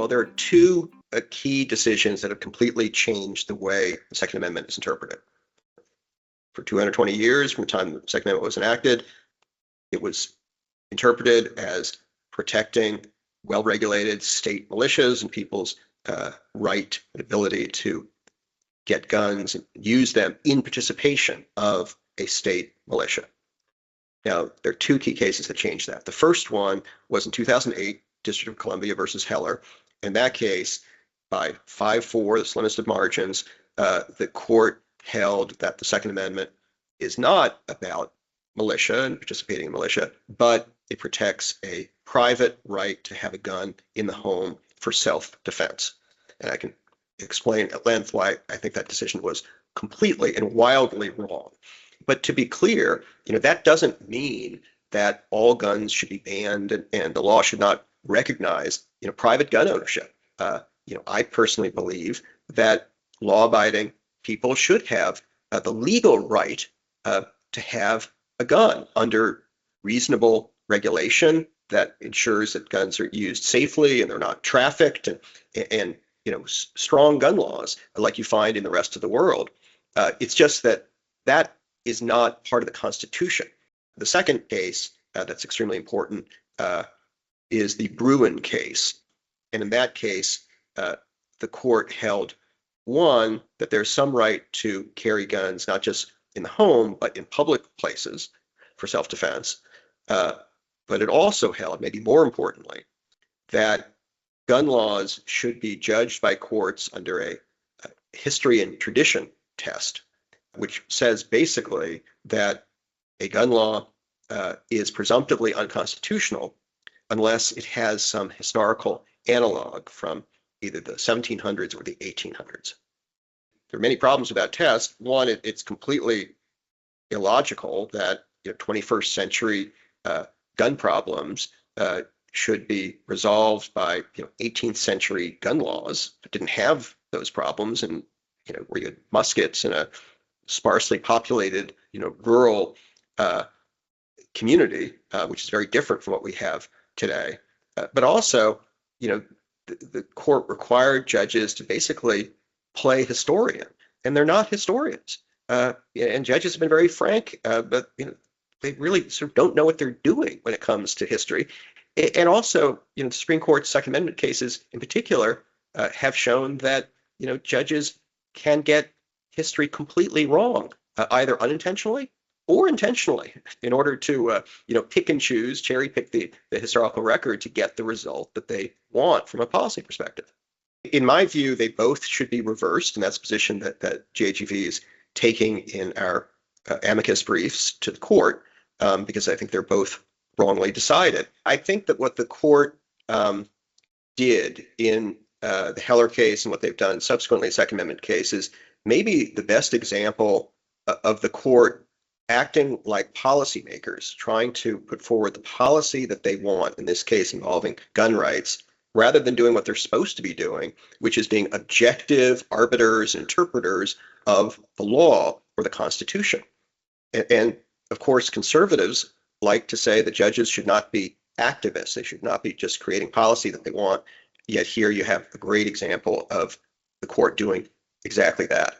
Well, there are two key decisions that have completely changed the way the Second Amendment is interpreted. For 220 years, from the time the Second Amendment was enacted, it was interpreted as protecting well-regulated state militias and people's right and ability to get guns and use them in participation of a state militia. Now, there are two key cases that changed that. The first one was in 2008, District of Columbia versus Heller. In that case, by 5-4, the slimmest of margins, the court held that the Second Amendment is not about militia and participating in militia, but it protects a private right to have a gun in the home for self-defense. And I can explain at length why I think that decision was completely and wildly wrong. But to be clear, that doesn't mean that all guns should be banned and the law should not recognize, private gun ownership. I personally believe that law-abiding people should have the legal right to have a gun under reasonable regulation that ensures that guns are used safely and they're not trafficked, and strong gun laws like you find in the rest of the world. It's just that is not part of the Constitution. The second case that's extremely important is the Bruen case. And in that case, the court held, one, that there's some right to carry guns, not just in the home, but in public places for self-defense. But it also held, maybe more importantly, that gun laws should be judged by courts under a history and tradition test, which says basically that a gun law is presumptively unconstitutional unless it has some historical analog from either the 1700s or the 1800s. There are many problems with that test. One, it's completely illogical that 21st century gun problems should be resolved by 18th century gun laws that didn't have those problems, and where you had muskets in a sparsely populated rural community, which is very different from what we have today. But also, the court required judges to basically play historian, and they're not historians. And judges have been very frank, but they really sort of don't know what they're doing when it comes to history. And also, the Supreme Court's Second Amendment cases in particular have shown that judges can get history completely wrong, either unintentionally or intentionally, in order to pick and choose, cherry pick the historical record to get the result that they want from a policy perspective. In my view, they both should be reversed, and that's a position that GAGV is taking in our amicus briefs to the court, because I think they're both wrongly decided. I think that what the court did in the Heller case and what they've done subsequently in the Second Amendment case is maybe the best example of the court acting like policymakers, trying to put forward the policy that they want, in this case involving gun rights, rather than doing what they're supposed to be doing, which is being objective arbiters and interpreters of the law or the Constitution. And of course, conservatives like to say that judges should not be activists. They should not be just creating policy that they want. Yet here you have a great example of the court doing exactly that.